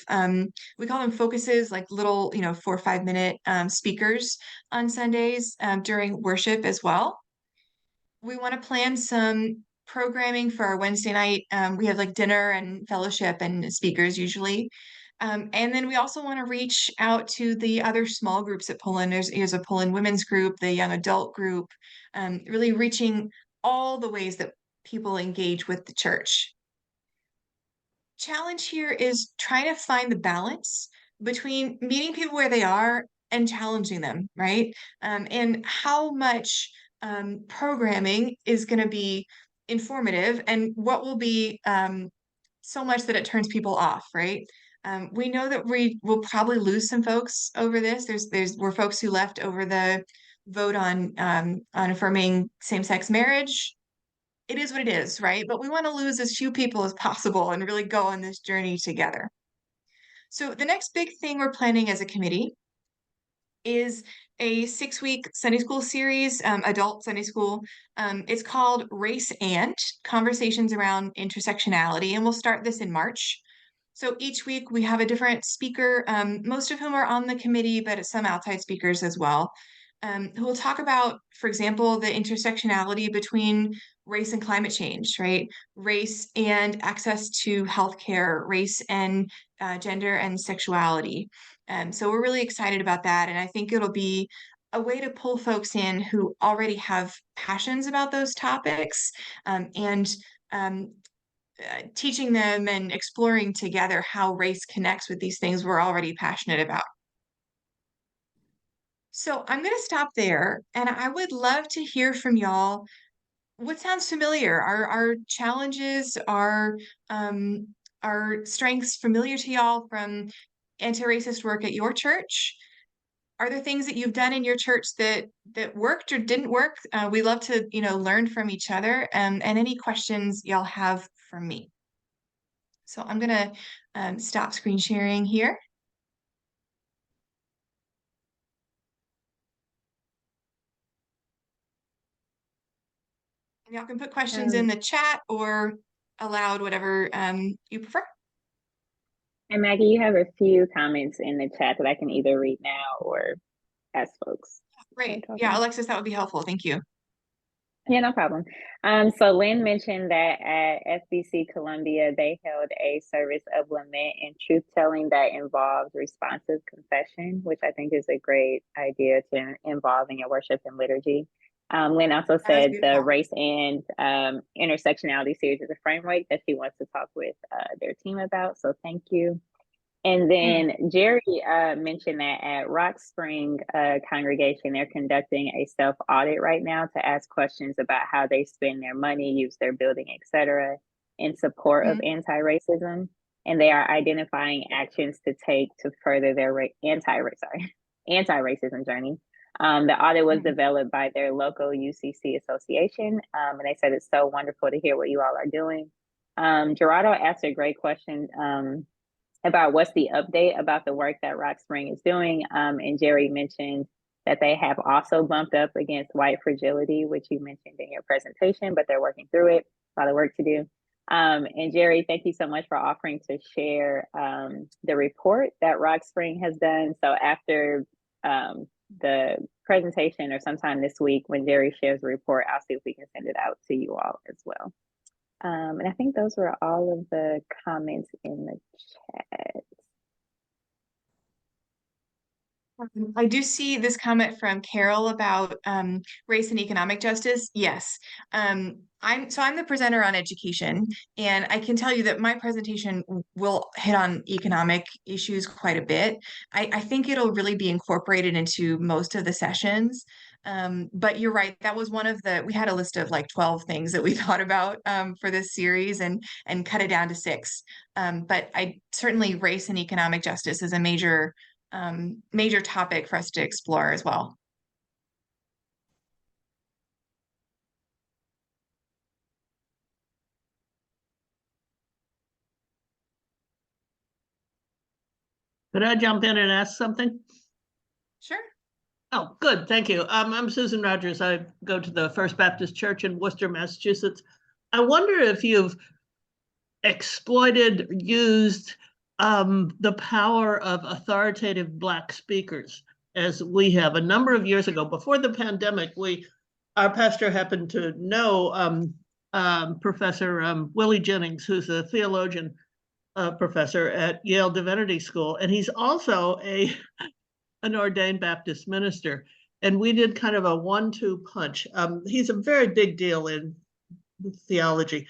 B: we call them focuses, like little, 4 or 5 minute speakers on Sundays during worship as well. We want to plan some programming for our Wednesday night. We have like dinner and fellowship and speakers usually. And then we also want to reach out to the other small groups at Pullen. There's a Pullen women's group, the young adult group, really reaching all the ways that people engage with the church. Challenge here is trying to find the balance between meeting people where they are and challenging them, right? And how much programming is going to be informative and what will be so much that it turns people off, right? We know that we will probably lose some folks over this. Were folks who left over the vote on affirming same-sex marriage. It is what it is, right? But we want to lose as few people as possible and really go on this journey together. So the next big thing we're planning as a committee is a 6-week Sunday school series, adult Sunday school. It's called Race and Conversations Around Intersectionality, and we'll start this in March. So each week we have a different speaker, most of whom are on the committee, but some outside speakers as well, who will talk about, for example, the intersectionality between race and climate change, right? Race and access to healthcare, race and gender and sexuality. So we're really excited about that. And I think it'll be a way to pull folks in who already have passions about those topics, and um, teaching them and exploring together how race connects with these things we're already passionate about. So I'm going to stop there, and I would love to hear from y'all. What sounds familiar? Are our challenges, our strengths familiar to y'all from anti-racist work at your church? Are there things that you've done in your church that worked or didn't work? We love to, learn from each other, and any questions y'all have for me. So I'm gonna stop screen sharing here. And y'all can put questions in
A: Um,
B: the chat or aloud, whatever you prefer.
A: and Maggie, you have a few comments in the chat that I can either read now or ask folks.
B: Great. Yeah,
A: Talking.
B: Alexis, that would be helpful. Thank you.
A: Yeah, no problem. So Lynn mentioned that at FBC Columbia, they held a service of lament and truth telling that involved responsive confession, which I think is a great idea to involve in your worship and liturgy. Lynn also
B: That was
A: said the
B: beautiful.
A: race and intersectionality series is a framework that she wants to talk with their team about. So thank you. And
B: Mm,
A: then Jerry mentioned that at Rock Spring congregation, they're conducting a self audit right now to ask questions about how they spend their money, use their building, etc., in support of
B: mm,
A: anti-racism. And they are identifying actions to take to further their anti-racism journey. The audit was
B: mm.
A: developed by their local UCC association, and they said it's so wonderful to hear what you all are doing. Gerardo asked a great question about what's the update about the work that Rock Spring is doing. And Jerry mentioned that they have also bumped up against white fragility, which you mentioned in your presentation, but they're working through it. A lot of work to do. And Jerry, thank you so much for offering to share the report that Rock Spring has done. So after the presentation or sometime this week, when Jerry shares the report, I'll see if we can send it out to you all as well. And I think those were all of the comments in the chat.
B: I do see this comment from Carol about race and economic justice. Yes. I'm the presenter on education, and I can tell you that my presentation will hit on economic issues quite a bit. I think it'll really be incorporated into most of the sessions. But you're right, that was we had a list of like 12 things that we thought about for this series and cut it down to 6. But I certainly race and economic justice is a major topic for us to explore as well.
C: Could I jump in and ask something?
B: Sure.
C: Oh, good. Thank you. I'm Susan Rogers. I go to the First Baptist Church in Worcester, Massachusetts. I wonder if you've exploited, used the power of authoritative Black speakers, as we have a number of years ago. Before the pandemic, our pastor happened to know Professor Willie Jennings, who's a theologian professor at Yale Divinity School, and he's also an ordained Baptist minister. And we did kind of a 1-2 punch. He's a very big deal in theology.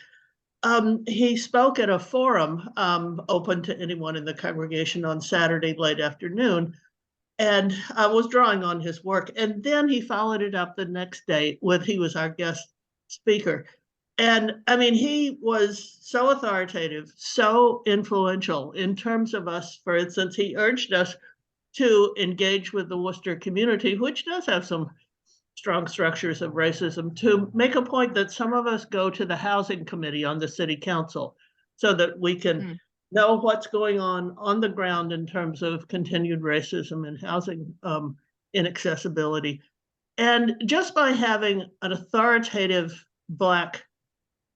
C: He spoke at a forum open to anyone in the congregation on Saturday late afternoon, and I was drawing on his work. And then he followed it up the next day with, he was our guest speaker. And I mean, he was so authoritative, so influential in terms of us. For instance, he urged us to engage with the Worcester community, which does have some strong structures of racism, to make a point that some of us go to the housing committee on the city council so that we can know what's going on the ground in terms of continued racism and housing inaccessibility. And just by having an authoritative Black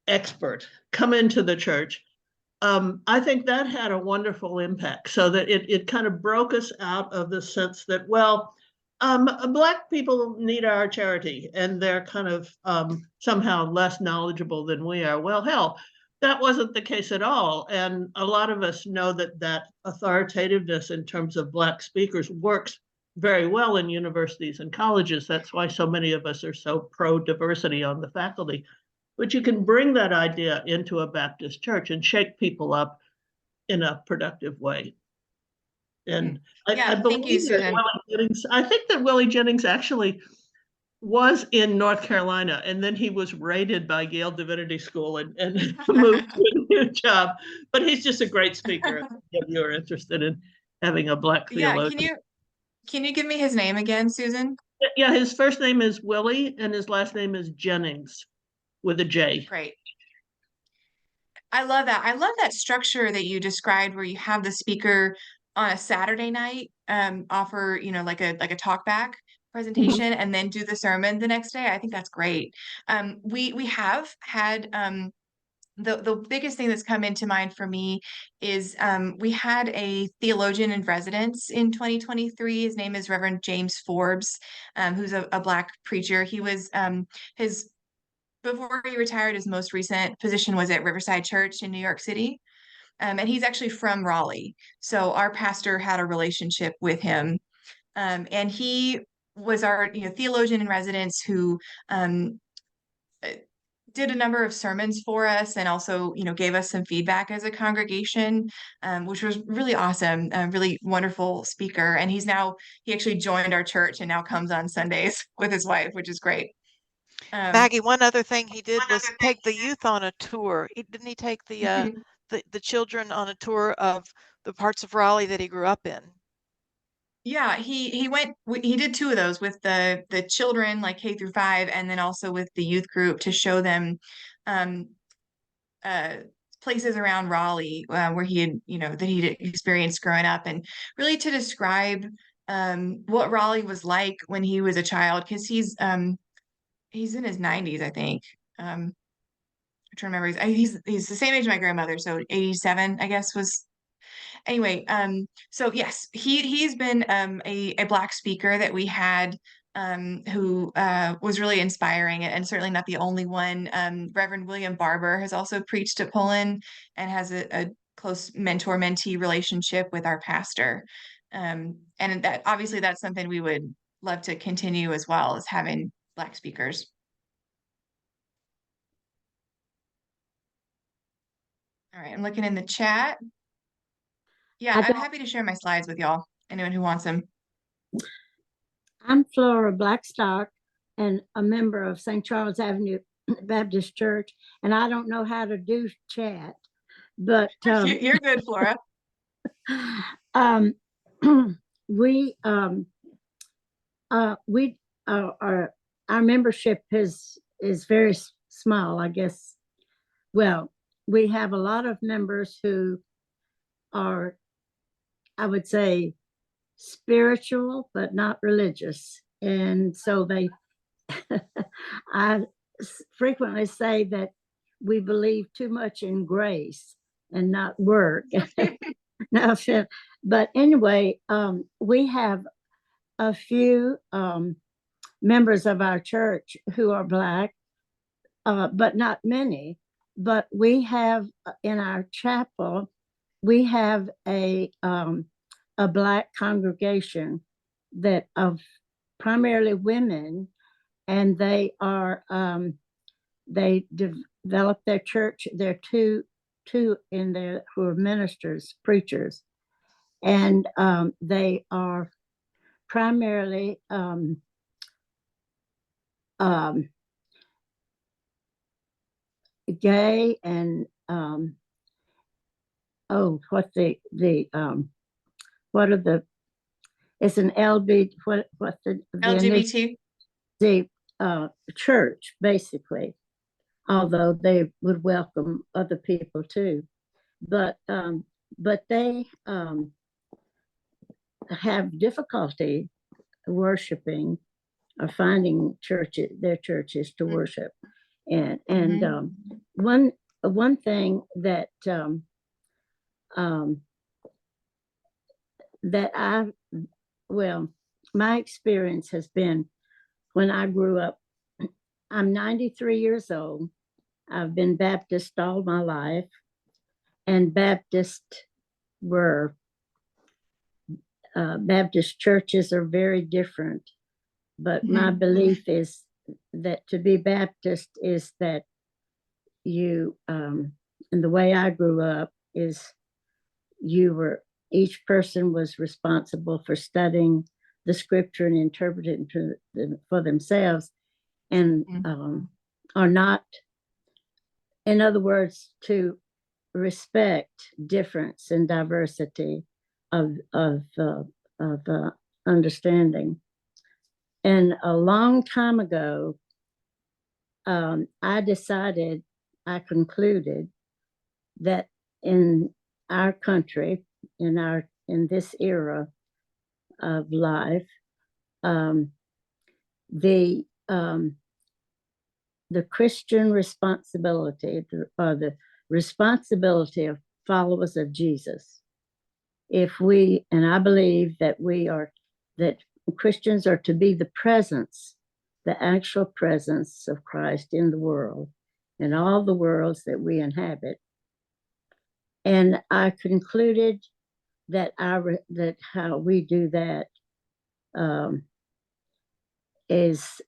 C: expert come into the church, I think that had a wonderful impact, so that it kind of broke us out of the sense that, well, Black people need our charity, and they're kind of somehow less knowledgeable than we are. Well, hell, that wasn't the case at all. And a lot of us know that that authoritativeness in terms of Black speakers works very well in universities and colleges. That's why so many of us are so pro-diversity on the faculty. But you can bring that idea into a Baptist church and shake people up in a productive way. And I
B: thank you,
C: believe that
B: Susan.
C: Willie Jennings, I think that Willie Jennings actually was in North Carolina, and then he was raided by Yale Divinity School and moved to a new job. But he's just a great speaker if you're interested in having a Black
B: Yeah,
C: theologian.
B: can you give me his name again, Susan?
C: Yeah, his first name is Willie, and his last name is Jennings with a J.
B: Great. I love that. I love that structure that you described where you have the speaker on a Saturday night offer, like a talk back presentation and then do the sermon the next day. I think that's great. We have had the biggest thing that's come into mind for me is we had a theologian in residence in 2023. His name is Reverend James Forbes, who's a Black preacher. He was his before he retired, his most recent position was at Riverside Church in New York City. And he's actually from Raleigh. So our pastor had a relationship with him. And he was our theologian in residence who did a number of sermons for us and also gave us some feedback as a congregation, which was really awesome. A really wonderful speaker. And he actually joined our church and now comes on Sundays with his wife, which is great.
D: Maggie, one other thing he did was take the youth on a tour. Didn't he take the children on a tour of the parts of Raleigh that he grew up in?
B: Yeah, he did two of those with the children, like K through 5, and then also with the youth group to show them uh places around Raleigh where that he'd experienced growing up, and really to describe what Raleigh was like when he was a child, because he's in his 90s, I think. I'm trying to remember. He's the same age as my grandmother, so 87, I guess, was. Anyway, so yes, he's been a Black speaker that we had who was really inspiring, and certainly not the only one. Reverend William Barber has also preached at Pullen and has a close mentor-mentee relationship with our pastor. And that obviously that's something we would love to continue as well, as having Black speakers. All right, I'm looking in the chat. Yeah, I'm happy to share my slides with y'all. Anyone who wants them.
E: I'm Flora Blackstock and a member of St. Charles Avenue Baptist Church, and I don't know how to do chat, but
B: you're good, Flora.
E: Our membership is very small, I guess. Well, we have a lot of members who are, I would say, spiritual but not religious, and so I frequently say that we believe too much in grace and not work. No, but anyway, we have a few members of our church who are Black, but not many. But we have in our chapel, we have a Black congregation that of primarily women, and they are they develop their church. There are two in there who are ministers, preachers, and they are primarily gay and what are the, it's an LB, what the
B: LGBT?
E: The church, basically, although they would welcome other people too. But they have difficulty worshiping or finding their churches to worship. And one thing that um, that well, my experience has been when I grew up, I'm 93 years old. I've been Baptist all my life, and Baptist churches are very different. But my belief is that to be Baptist is that you, and the way I grew up is each person was responsible for studying the scripture and interpreting it for themselves, and are not, in other words, to respect difference and diversity of understanding. And a long time ago, I concluded that in our country, in this era of life, the Christian responsibility, or the responsibility of followers of Jesus, and I believe that that Christians are to be the actual presence of Christ in the world, in all the worlds that we inhabit. And I concluded that how we do that is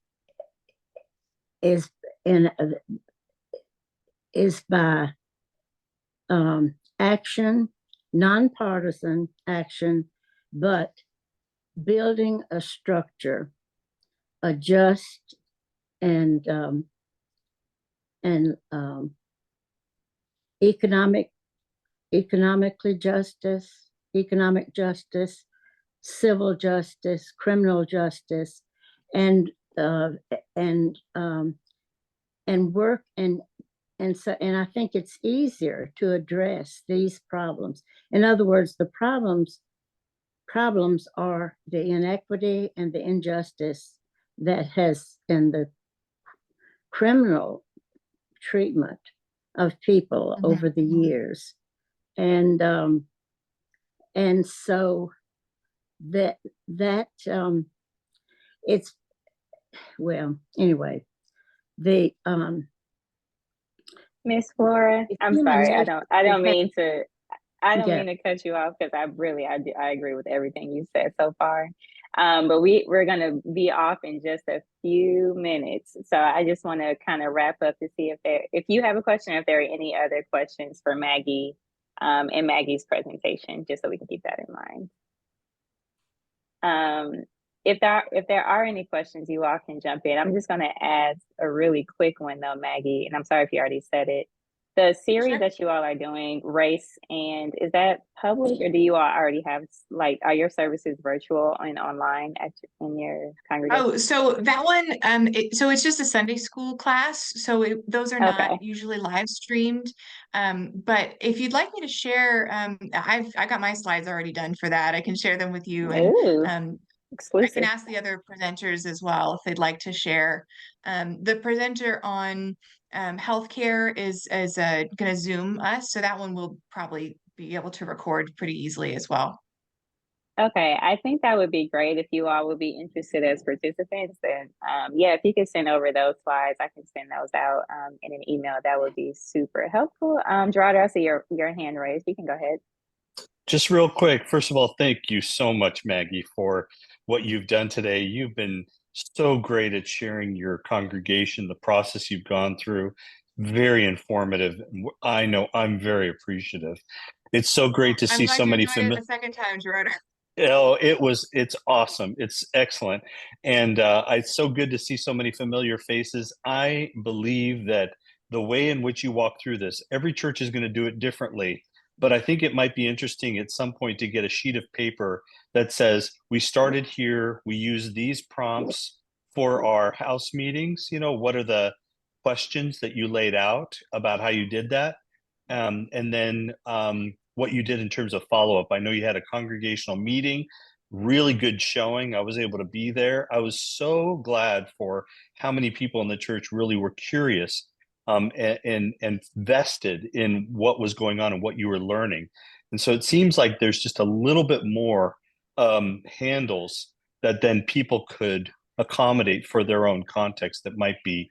E: by action, nonpartisan action, but building a structure, a just and economic justice, civil justice, criminal justice, and work and I think it's easier to address these problems. In other words, the problems are the inequity and the injustice that has, and the criminal treatment of people over the years. And so it's, well, anyway, the
A: Miss Flora, I'm sorry. I don't mean to cut you off, because I agree with everything you said so far. But we're gonna be off in just a few minutes. So I just want to kind of wrap up to see if you have a question, or if there are any other questions for Maggie in Maggie's presentation, just so we can keep that in mind. If there are any questions, you all can jump in. I'm just going to ask a really quick one though, Maggie, and I'm sorry if you already said it. The series that you all are doing, Race, and is that public, or do you all already have, like, are your services virtual and online in your congregation?
B: Oh, so that one, so it's just a Sunday school class. So those are not usually live streamed. But if you'd like me to share, I got my slides already done for that. I can share them with you, and I can ask the other presenters as well if they'd like to share. The presenter on healthcare is going to Zoom us, so that one will probably be able to record pretty easily as well.
A: Okay, I think that would be great if you all would be interested as participants. And yeah, if you could send over those slides, I can send those out in an email. That would be super helpful. Gerardo, I see your hand raised. You can go ahead.
F: Just real quick, first of all, thank you so much, Maggie, for what you've done today. You've been so great at sharing your congregation, the process you've gone through. Very informative. I know I'm very appreciative. It's so great to see so many
B: familiar. The second time, Gerardo.
F: Oh, it's awesome. It's excellent. And it's so good to see so many familiar faces. I believe that the way in which you walk through this, every church is going to do it differently. But I think it might be interesting at some point to get a sheet of paper that says, we started here, we use these prompts for our house meetings. You know, what are the questions that you laid out about how you did that? And then what you did in terms of follow-up. I know you had a congregational meeting, really good showing. I was able to be there. I was so glad for how many people in the church really were curious and vested in what was going on and what you were learning. And so it seems like there's just a little bit more handles that then people could accommodate for their own context that might be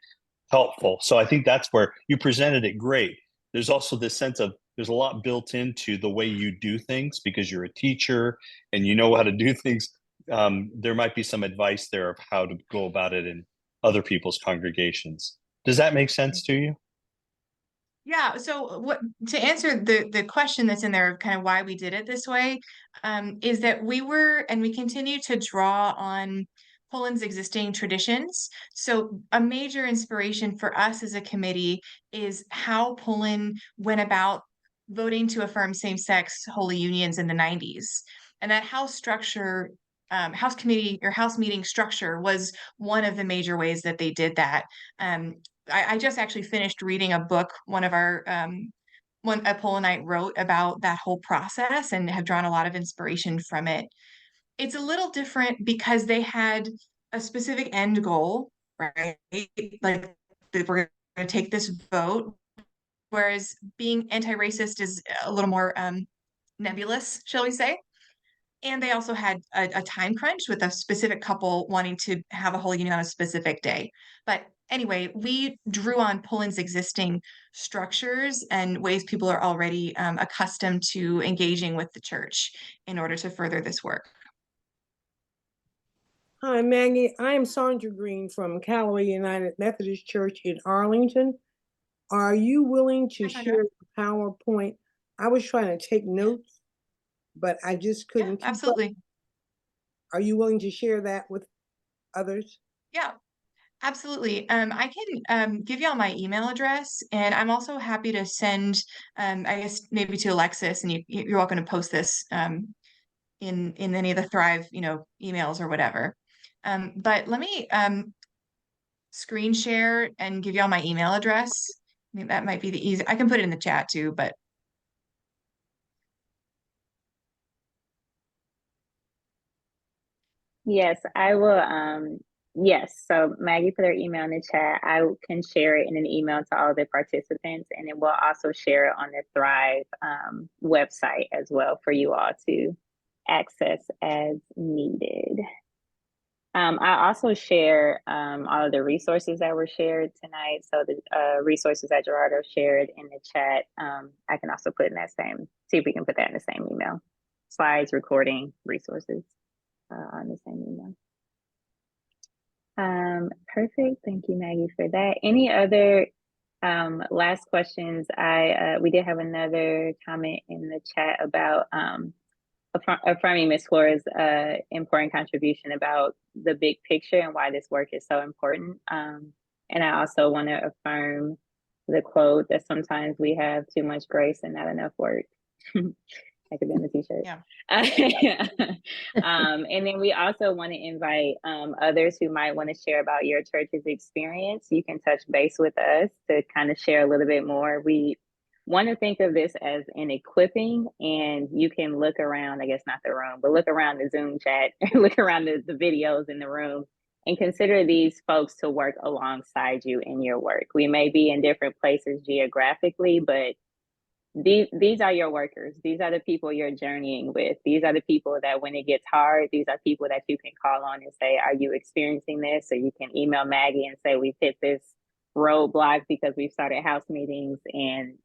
F: helpful. So I think that's where you presented it great. There's also this sense of there's a lot built into the way you do things because you're a teacher and you know how to do things. There might be some advice there of how to go about it in other people's congregations. Does that make sense to you?
B: Yeah, so what to answer the question that's in there of kind of why we did it this way, is that we were and we continue to draw on Pullen's existing traditions. So a major inspiration for us as a committee is how Pullen went about voting to affirm same-sex holy unions in the 90s. And that house structure, house committee or house meeting structure was one of the major ways that they did that. I just actually finished reading a book one of our a Polonite wrote about that whole process and have drawn a lot of inspiration from it. It's a little different because they had a specific end goal, right? Like that we're going to take this vote, whereas being anti-racist is a little more nebulous, shall we say? And they also had a time crunch with a specific couple wanting to have a holy union on a specific day. But anyway, we drew on Pullen's existing structures and ways people are already accustomed to engaging with the church in order to further this work.
G: Hi, Maggie. I am Sandra Green from Callaway United Methodist Church in Arlington. Are you willing to share the PowerPoint? I was trying to take notes, but I just couldn't.
B: Yeah, absolutely.
G: Are you willing to share that with others?
B: Yeah, absolutely. I can give y'all my email address, and I'm also happy to send, I guess maybe to Alexis, and you're welcome to post this in any of the Thrive, emails or whatever. But let me screen share and give y'all my email address. I think that might be the easy. I can put it in the chat too, but
A: Yes, I will. Yes, so Maggie put her email in the chat. I can share it in an email to all the participants, and then we'll also share it on the Thrive website as well for you all to access as needed. I also share all of the resources that were shared tonight. So the resources that Gerardo shared in the chat, I can also put in that same, see if we can put that in the same email. Slides, recording, resources on the same email. Perfect. Thank you, Maggie, for that. Any other last questions? We did have another comment in the chat about affirming Ms. Flora's important contribution about the big picture and why this work is so important. And I also want to affirm the quote that sometimes we have too much grace and not enough work. I could be on the t-shirt. Yeah. And then we also want to invite others who might want to share about your church's experience. You can touch base with us to kind of share a little bit more. We want to think of this as an equipping, and you can look around, I guess not the room, but look around the Zoom chat, look around the videos in the room, and consider these folks to work alongside you in your work. We may be in different places geographically, but these are your workers. These are the people you're journeying with. These are the people that when it gets hard, these are people that you can call on and say, are you experiencing this? Or you can email Maggie and say, we've hit this roadblock because we've started house meetings and,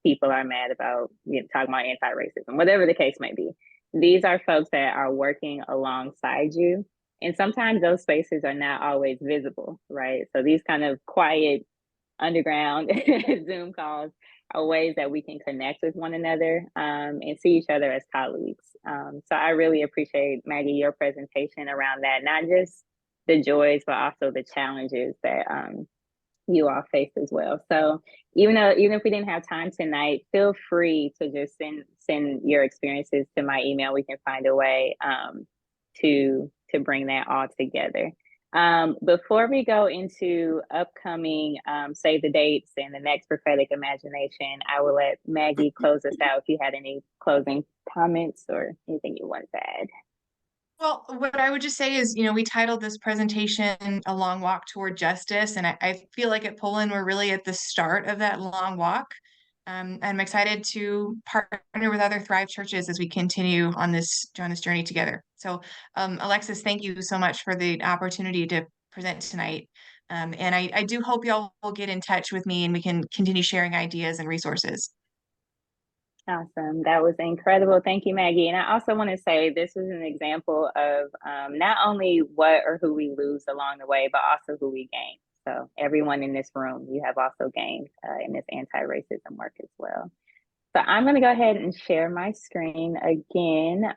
A: people are mad about talking about anti-racism, whatever the case may be. These are folks that are working alongside you. And sometimes those spaces are not always visible, right? So these kind of quiet underground Zoom calls are ways that we can connect with one another and see each other as colleagues. So I really appreciate, Maggie, your presentation around that, not just the joys, but also the challenges that you all face as well. So even if we didn't have time tonight, feel free to just send your experiences to my email. We can find a way to bring that all together. Before we go into upcoming save the dates and the next prophetic imagination, I will let Maggie close us out if you had any closing comments or anything you wanted to add.
B: Well, what I would just say is, we titled this presentation A Long Walk Toward Justice, and I feel like at Pullen, we're really at the start of that long walk. I'm excited to partner with other Thrive churches as we continue on this journey together. So, Alexis, thank you so much for the opportunity to present tonight. And I do hope y'all will get in touch with me and we can continue sharing ideas and resources.
A: Awesome. That was incredible. Thank you, Maggie. And I also want to say this is an example of not only what or who we lose along the way, but also who we gain. So everyone in this room, you have also gained in this anti-racism work as well. So I'm going to go ahead and share my screen again,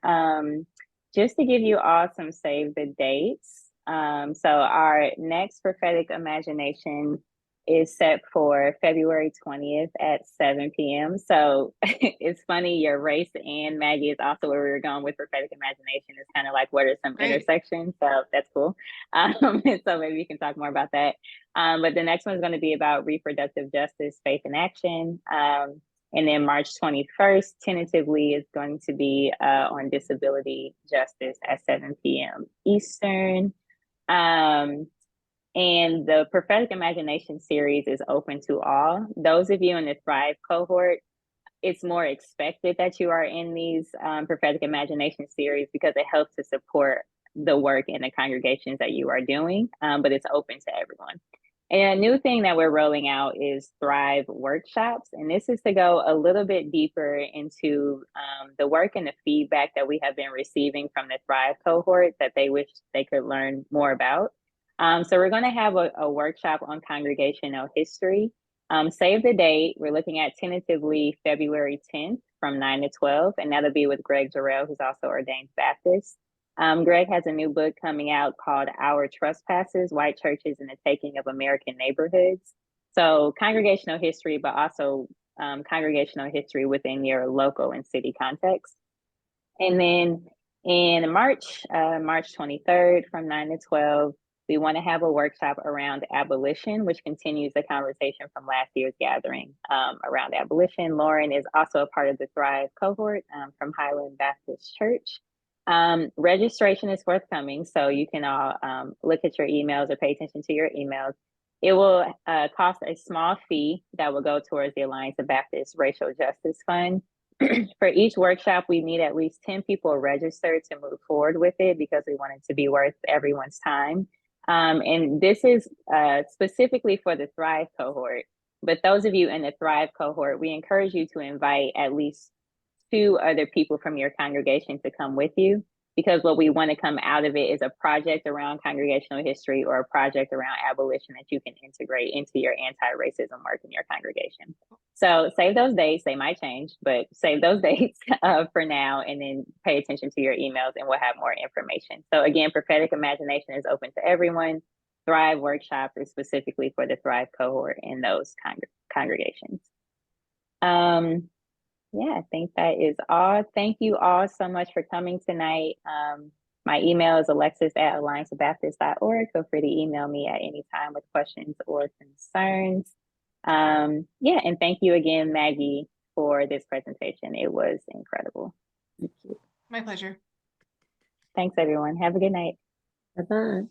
A: just to give you all some save the dates. So our next Prophetic Imagination is set for February 20th at 7 p.m. So it's funny, your race and Maggie is also where we were going with Prophetic Imagination. It's kind of like, what are some intersections? So that's cool. So maybe we can talk more about that. But the next one is going to be about reproductive justice, faith in action. And then March 21st, tentatively, is going to be on disability justice at 7 p.m. Eastern. And the Prophetic Imagination Series is open to all. Those of you in the Thrive cohort, it's more expected that you are in these Prophetic Imagination Series because it helps to support the work in the congregations that you are doing, but it's open to everyone. And a new thing that we're rolling out is Thrive workshops. And this is to go a little bit deeper into the work and the feedback that we have been receiving from the Thrive cohort that they wish they could learn more about. So we're going to have a workshop on congregational history. Save the date. We're looking at tentatively February 10th from 9 to 12. And that'll be with Greg Jarrell, who's also ordained Baptist. Greg has a new book coming out called Our Trespasses, White Churches and the Taking of American Neighborhoods. So congregational history, but also congregational history within your local and city context. And then in March 23rd from 9 to 12, we want to have a workshop around abolition, which continues the conversation from last year's gathering around abolition. Lauren is also a part of the Thrive cohort from Highland Baptist Church. Registration is forthcoming, so you can all look at your emails or pay attention to your emails. It will cost a small fee that will go towards the Alliance of Baptist Racial Justice Fund. For each workshop, we need at least 10 people registered to move forward with it because we want it to be worth everyone's time. And this is specifically for the Thrive cohort. But those of you in the Thrive cohort, we encourage you to invite at least 2 other people from your congregation to come with you, because what we want to come out of it is a project around congregational history or a project around abolition that you can integrate into your anti-racism work in your congregation. So save those dates. They might change, but save those dates for now, and then pay attention to your emails and we'll have more information. So again, Prophetic Imagination is open to everyone. Thrive workshop is specifically for the Thrive cohort in those congregations. Yeah, I think that is all. Thank you all so much for coming tonight. My email is alexis@allianceofbaptist.org. Feel free to email me at any time with questions or concerns. Yeah, and thank you again, Maggie, for this presentation. It was incredible. Thank you.
B: My pleasure.
A: Thanks, everyone. Have a good night.
E: Bye-bye.